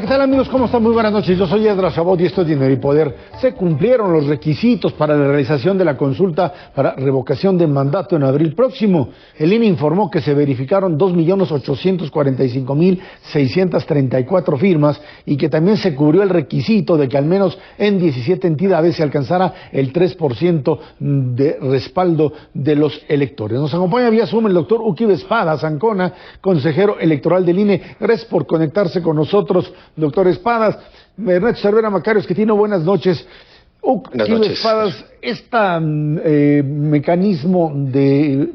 ¿qué tal amigos? ¿Cómo están? Muy buenas noches. Yo soy Edra Chabot y esto es Dinero y Poder. Se cumplieron los requisitos para la realización de la consulta para revocación de mandato en abril próximo. El INE informó que se verificaron 2.845.634 firmas y que también se cubrió el requisito de que al menos en 17 entidades se alcanzara el 3% de respaldo de los electores. Nos acompaña vía Zoom el doctor Uki Espadas Ancona, consejero electoral del INE. Gracias por conectarse con nosotros, doctor Espadas. Ernesto Cervera Macarios, que tiene buenas noches. Buenas noches. Espadas, mecanismo de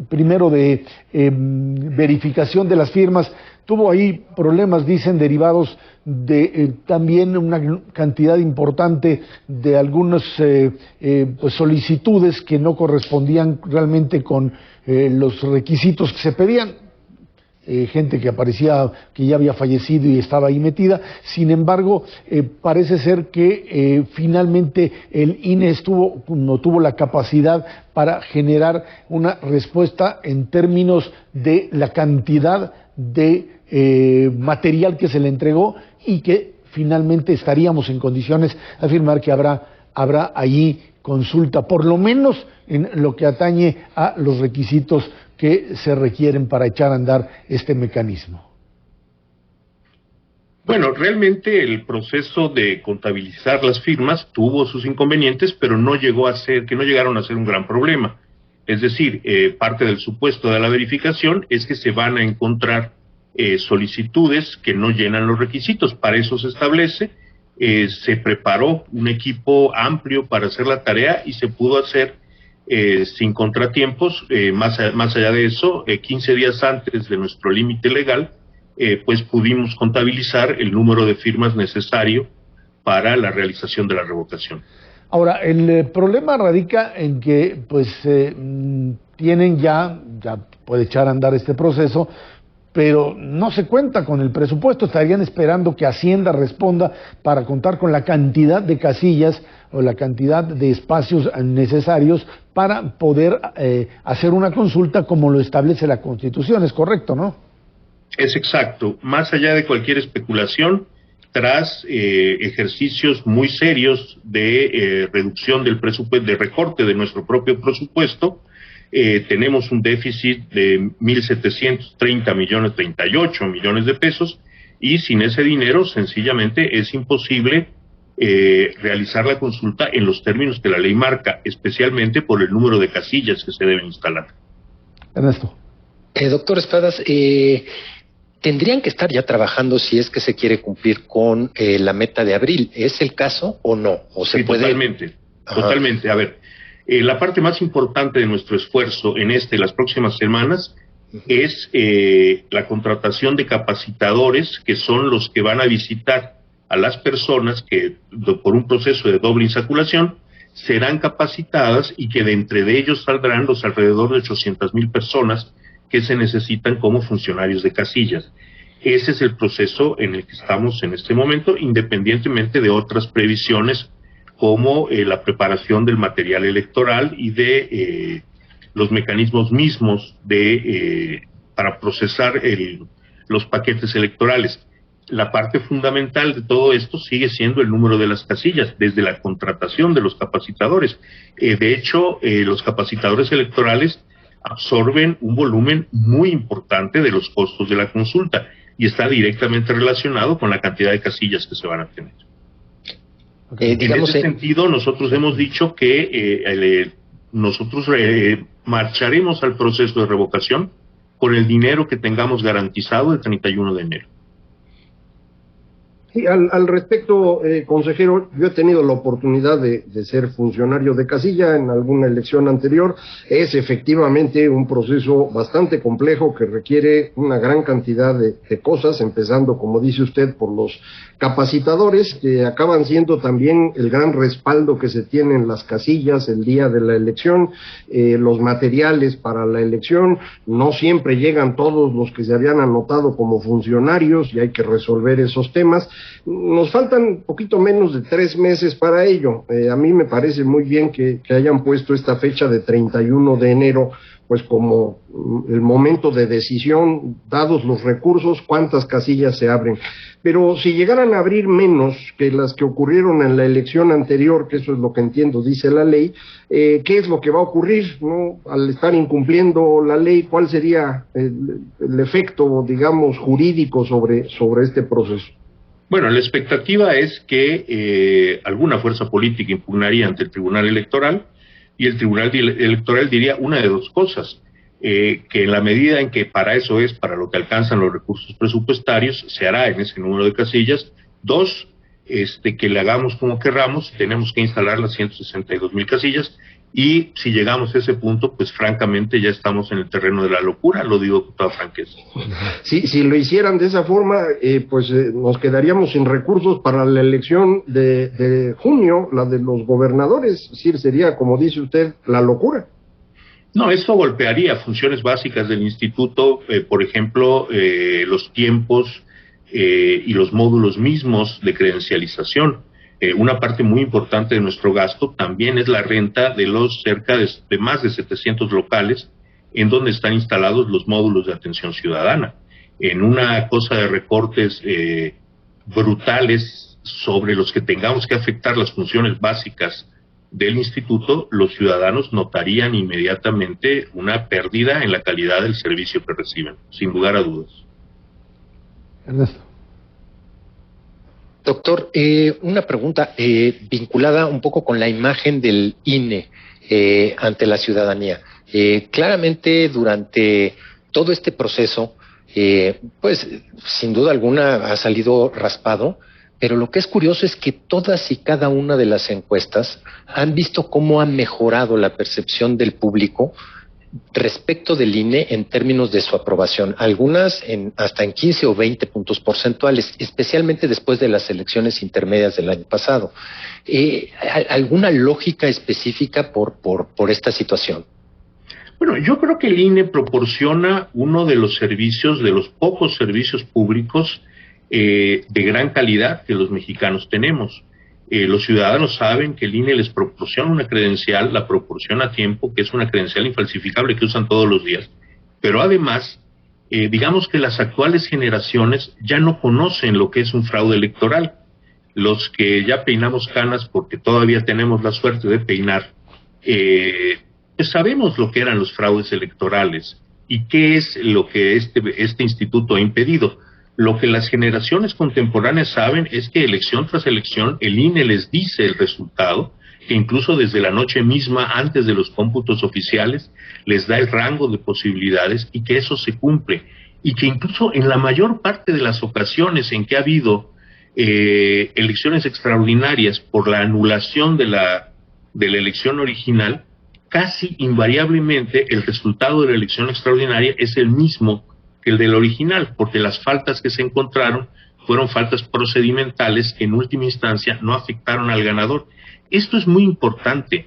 verificación de las firmas tuvo ahí problemas, dicen, derivados de también una cantidad importante de algunas solicitudes que no correspondían realmente con los requisitos que se pedían. Gente que aparecía que ya había fallecido y estaba ahí metida. Sin embargo, parece ser que finalmente el INE no tuvo la capacidad para generar una respuesta en términos de la cantidad de material que se le entregó y que finalmente estaríamos en condiciones de afirmar que habrá allí consulta, por lo menos en lo que atañe a los requisitos que se requieren para echar a andar este mecanismo. Bueno, realmente el proceso de contabilizar las firmas tuvo sus inconvenientes, pero no llegaron a ser un gran problema. Es decir, parte del supuesto de la verificación es que se van a encontrar solicitudes que no llenan los requisitos. Para eso se establece, se preparó un equipo amplio para hacer la tarea y se pudo hacer sin contratiempos. Más allá de eso, 15 días antes de nuestro límite legal, pues pudimos contabilizar el número de firmas necesario para la realización de la revocación. Ahora, el problema radica en que tienen ya puede echar a andar este proceso, pero no se cuenta con el presupuesto. Estarían esperando que Hacienda responda para contar con la cantidad de casillas o la cantidad de espacios necesarios para poder hacer una consulta como lo establece la Constitución. ¿Es correcto, no? Es exacto. Más allá de cualquier especulación, tras ejercicios muy serios de reducción del presupuesto, de recorte de nuestro propio presupuesto, tenemos un déficit de 38 millones de pesos, y sin ese dinero sencillamente es imposible realizar la consulta en los términos que la ley marca, especialmente por el número de casillas que se deben instalar. Ernesto. Doctor Espadas, tendrían que estar ya trabajando si es que se quiere cumplir con la meta de abril. ¿Es el caso o no? ¿O se puede? Totalmente. A ver, la parte más importante de nuestro esfuerzo en las próximas semanas es la contratación de capacitadores, que son los que van a visitar a las personas que por un proceso de doble insaculación serán capacitadas, y que de entre ellos saldrán los alrededor de 800,000 personas que se necesitan como funcionarios de casillas. Ese es el proceso en el que estamos en este momento, independientemente de otras previsiones como la preparación del material electoral y de los mecanismos mismos para procesar los paquetes electorales. La parte fundamental de todo esto sigue siendo el número de las casillas, desde la contratación de los capacitadores. De hecho, los capacitadores electorales absorben un volumen muy importante de los costos de la consulta y está directamente relacionado con la cantidad de casillas que se van a tener. En ese sentido, nosotros hemos dicho que nosotros marcharemos al proceso de revocación con el dinero que tengamos garantizado el 31 de enero. Sí, al respecto, consejero, yo he tenido la oportunidad de ser funcionario de casilla en alguna elección anterior. Es efectivamente un proceso bastante complejo que requiere una gran cantidad de cosas, empezando, como dice usted, por los capacitadores, que acaban siendo también el gran respaldo que se tiene en las casillas el día de la elección, los materiales para la elección. No siempre llegan todos los que se habían anotado como funcionarios y hay que resolver esos temas. Nos faltan poquito menos de 3 meses para ello. A mí me parece muy bien que hayan puesto esta fecha de 31 de enero pues como el momento de decisión, dados los recursos, cuántas casillas se abren. Pero si llegaran a abrir menos que las que ocurrieron en la elección anterior, que eso es lo que entiendo, dice la ley, ¿qué es lo que va a ocurrir, ¿no? Al estar incumpliendo la ley, ¿cuál sería el efecto, digamos, jurídico sobre este proceso? Bueno, la expectativa es que alguna fuerza política impugnaría ante el Tribunal Electoral y el Tribunal Electoral diría una de dos cosas, que en la medida en que para eso es, para lo que alcanzan los recursos presupuestarios, se hará en ese número de casillas. Dos, que le hagamos como querramos, tenemos que instalar las 162,000 casillas, y si llegamos a ese punto, pues francamente ya estamos en el terreno de la locura, lo digo con toda franqueza. Si lo hicieran de esa forma, nos quedaríamos sin recursos para la elección de junio, la de los gobernadores, es decir, sería, como dice usted, la locura. No, esto golpearía funciones básicas del instituto, por ejemplo, los tiempos y los módulos mismos de credencialización. Una parte muy importante de nuestro gasto también es la renta de los cerca de más de 700 locales en donde están instalados los módulos de atención ciudadana. En una cosa de recortes brutales sobre los que tengamos que afectar las funciones básicas del instituto, los ciudadanos notarían inmediatamente una pérdida en la calidad del servicio que reciben, sin lugar a dudas. Ernesto. Doctor, una pregunta vinculada un poco con la imagen del INE ante la ciudadanía. Claramente durante todo este proceso, pues sin duda alguna ha salido raspado, pero lo que es curioso es que todas y cada una de las encuestas han visto cómo ha mejorado la percepción del público respecto del INE en términos de su aprobación, algunas hasta en 15 o 20 puntos porcentuales, especialmente después de las elecciones intermedias del año pasado. ¿Alguna lógica específica por esta situación? Bueno, yo creo que el INE proporciona uno de los servicios, de los pocos servicios públicos de gran calidad que los mexicanos tenemos. Los ciudadanos saben que el INE les proporciona una credencial, la proporciona a tiempo, que es una credencial infalsificable que usan todos los días, pero además, digamos que las actuales generaciones ya no conocen lo que es un fraude electoral. Los que ya peinamos canas porque todavía tenemos la suerte de peinar, pues sabemos lo que eran los fraudes electorales y qué es lo que este instituto ha impedido. Lo que las generaciones contemporáneas saben es que elección tras elección el INE les dice el resultado, que incluso desde la noche misma, antes de los cómputos oficiales, les da el rango de posibilidades y que eso se cumple. Y que incluso en la mayor parte de las ocasiones en que ha habido elecciones extraordinarias por la anulación de la elección original, casi invariablemente el resultado de la elección extraordinaria es el mismo que el del original, porque las faltas que se encontraron fueron faltas procedimentales que en última instancia no afectaron al ganador. Esto es muy importante.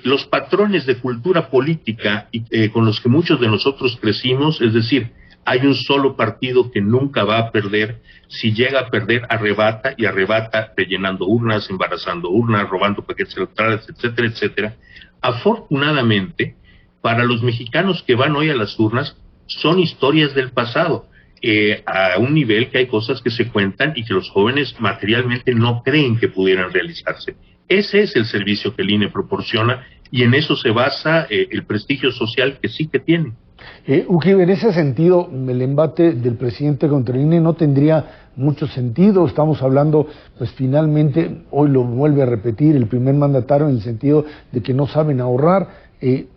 Los patrones de cultura política con los que muchos de nosotros crecimos, es decir, hay un solo partido que nunca va a perder, si llega a perder arrebata, y arrebata rellenando urnas, embarazando urnas, robando paquetes electorales, etcétera, etcétera. Afortunadamente, para los mexicanos que van hoy a las urnas, son historias del pasado, a un nivel que hay cosas que se cuentan y que los jóvenes materialmente no creen que pudieran realizarse. Ese es el servicio que el INE proporciona y en eso se basa el prestigio social que sí que tiene. Uki, en ese sentido, el embate del presidente contra el INE no tendría mucho sentido. Estamos hablando, pues finalmente, hoy lo vuelve a repetir el primer mandatario en el sentido de que no saben ahorrar.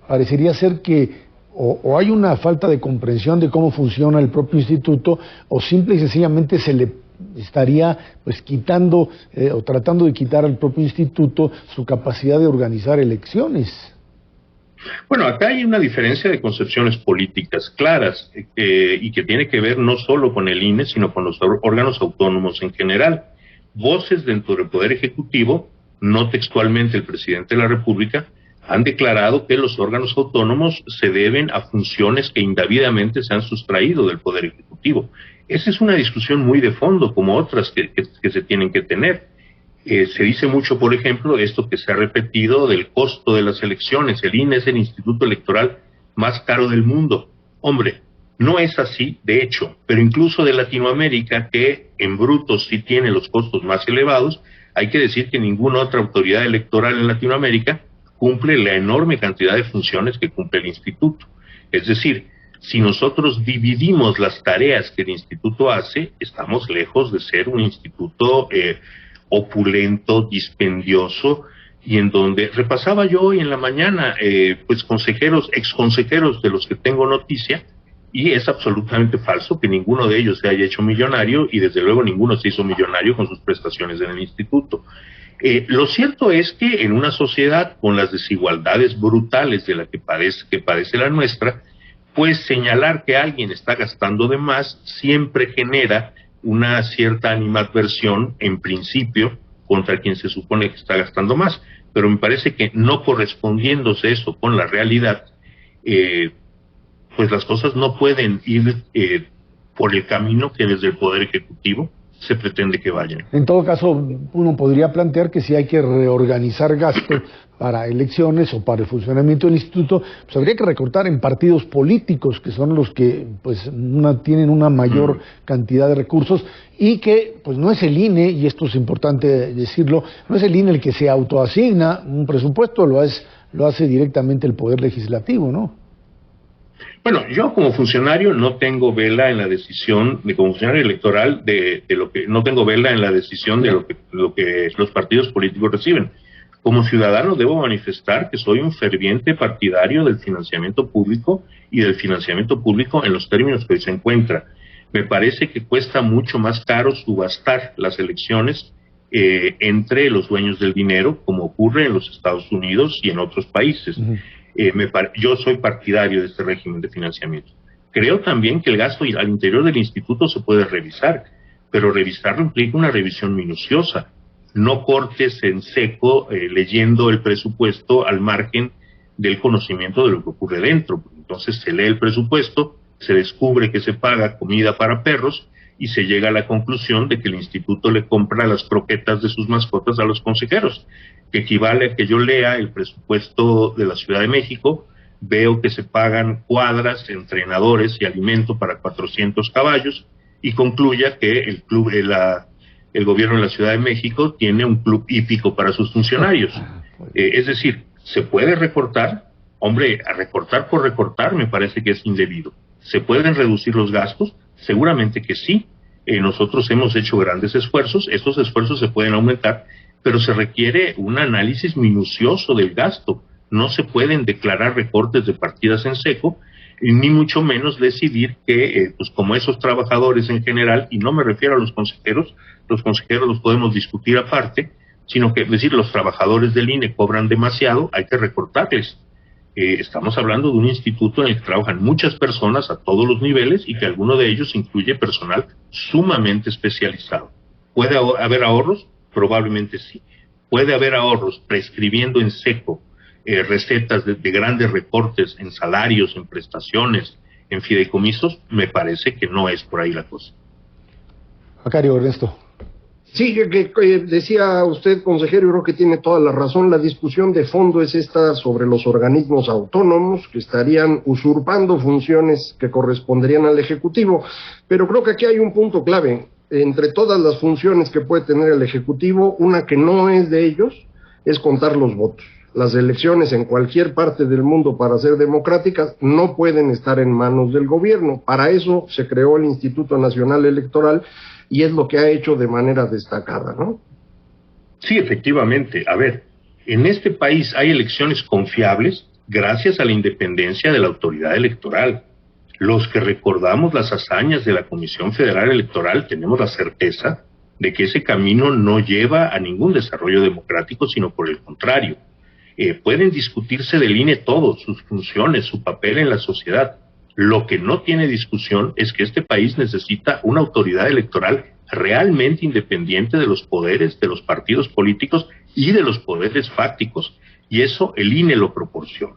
Parecería ser que o hay una falta de comprensión de cómo funciona el propio instituto, o simple y sencillamente se le estaría pues quitando o tratando de quitar al propio instituto su capacidad de organizar elecciones. Bueno, acá hay una diferencia de concepciones políticas claras y que tiene que ver no solo con el INE, sino con los órganos autónomos en general. Voces dentro del Poder Ejecutivo, no textualmente el presidente de la República, han declarado que los órganos autónomos se deben a funciones que indebidamente se han sustraído del Poder Ejecutivo. Esa es una discusión muy de fondo, como otras que se tienen que tener. Se dice mucho, por ejemplo, esto que se ha repetido del costo de las elecciones. El INE es el instituto electoral más caro del mundo. Hombre, no es así, de hecho, pero incluso de Latinoamérica, que en bruto sí tiene los costos más elevados, hay que decir que ninguna otra autoridad electoral en Latinoamérica cumple la enorme cantidad de funciones que cumple el instituto. Es decir, si nosotros dividimos las tareas que el instituto hace, estamos lejos de ser un instituto opulento, dispendioso, y en donde repasaba yo hoy en la mañana, pues exconsejeros de los que tengo noticia, y es absolutamente falso que ninguno de ellos se haya hecho millonario, y desde luego ninguno se hizo millonario con sus prestaciones en el instituto. Lo cierto es que en una sociedad con las desigualdades brutales de la que padece la nuestra, pues señalar que alguien está gastando de más siempre genera una cierta animadversión, en principio, contra quien se supone que está gastando más. Pero me parece que no correspondiéndose eso con la realidad, pues las cosas no pueden ir por el camino que desde el Poder Ejecutivo se pretende que vayan. En todo caso, uno podría plantear que si hay que reorganizar gasto para elecciones o para el funcionamiento del instituto, pues habría que recortar en partidos políticos, que son los que pues tienen una mayor cantidad de recursos, y que pues no es el INE, y esto es importante decirlo, no es el INE el que se autoasigna un presupuesto, lo hace directamente el Poder Legislativo, ¿no? Bueno, yo como funcionario no tengo vela en la decisión, como funcionario electoral, no tengo vela en la decisión de lo que los partidos políticos reciben. Como ciudadano debo manifestar que soy un ferviente partidario del financiamiento público y del financiamiento público en los términos que hoy se encuentra. Me parece que cuesta mucho más caro subastar las elecciones entre los dueños del dinero, como ocurre en los Estados Unidos y en otros países. Uh-huh. Yo soy partidario de este régimen de financiamiento. Creo también que el gasto al interior del instituto se puede revisar, pero revisarlo implica una revisión minuciosa. No cortes en seco leyendo el presupuesto al margen del conocimiento de lo que ocurre dentro. Entonces se lee el presupuesto, se descubre que se paga comida para perros y se llega a la conclusión de que el instituto le compra las croquetas de sus mascotas a los consejeros, que equivale a que yo lea el presupuesto de la Ciudad de México, veo que se pagan cuadras, entrenadores y alimento para 400 caballos y concluya que el gobierno de la Ciudad de México tiene un club hípico para sus funcionarios. Es decir, se puede recortar, hombre, a recortar por recortar me parece que es indebido. ¿Se pueden reducir los gastos? Seguramente que sí. Nosotros hemos hecho grandes esfuerzos, estos esfuerzos se pueden aumentar, pero se requiere un análisis minucioso del gasto. No se pueden declarar recortes de partidas en seco, ni mucho menos decidir que, pues como esos trabajadores en general, y no me refiero a los consejeros los podemos discutir aparte, sino que decir los trabajadores del INE cobran demasiado, hay que recortarles. Estamos hablando de un instituto en el que trabajan muchas personas a todos los niveles y que alguno de ellos incluye personal sumamente especializado. ¿Puede haber ahorros? Probablemente sí. ¿Puede haber ahorros prescribiendo en seco recetas de grandes recortes en salarios, en prestaciones, en fideicomisos? Me parece que no es por ahí la cosa. Macario, Ernesto. Sí, decía usted, consejero, yo creo que tiene toda la razón. La discusión de fondo es esta sobre los organismos autónomos que estarían usurpando funciones que corresponderían al Ejecutivo. Pero creo que aquí hay un punto clave. Entre todas las funciones que puede tener el Ejecutivo, una que no es de ellos es contar los votos. Las elecciones en cualquier parte del mundo, para ser democráticas, no pueden estar en manos del gobierno. Para eso se creó el Instituto Nacional Electoral y es lo que ha hecho de manera destacada, ¿no? Sí, efectivamente. A ver, en este país hay elecciones confiables gracias a la independencia de la autoridad electoral. Los que recordamos las hazañas de la Comisión Federal Electoral tenemos la certeza de que ese camino no lleva a ningún desarrollo democrático, sino por el contrario. Pueden discutirse del INE todo, sus funciones, su papel en la sociedad. Lo que no tiene discusión es que este país necesita una autoridad electoral realmente independiente de los poderes, de los partidos políticos y de los poderes fácticos. Y eso el INE lo proporciona.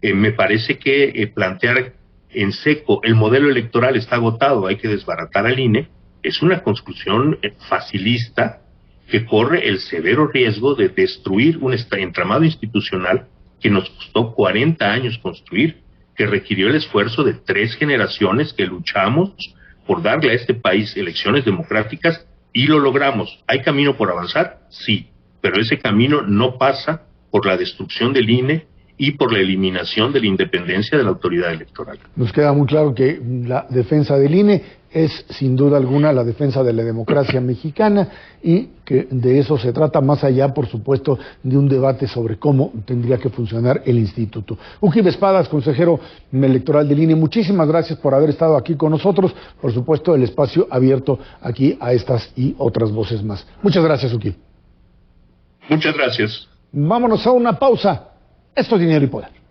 Me parece que plantear en seco el modelo electoral está agotado, hay que desbaratar al INE, es una construcción facilista que corre el severo riesgo de destruir un entramado institucional que nos costó 40 años construir. que requirió el esfuerzo de 3 generaciones que luchamos por darle a este país elecciones democráticas y lo logramos. ¿Hay camino por avanzar? Sí, pero ese camino no pasa por la destrucción del INE y por la eliminación de la independencia de la autoridad electoral. Nos queda muy claro que la defensa del INE es sin duda alguna la defensa de la democracia mexicana y que de eso se trata, más allá, por supuesto, de un debate sobre cómo tendría que funcionar el instituto. Ujib Espadas, consejero electoral del INE, muchísimas gracias por haber estado aquí con nosotros. Por supuesto, el espacio abierto aquí a estas y otras voces más. Muchas gracias, Ujib. Muchas gracias. Vámonos a una pausa. Esto es Dinero y Poder.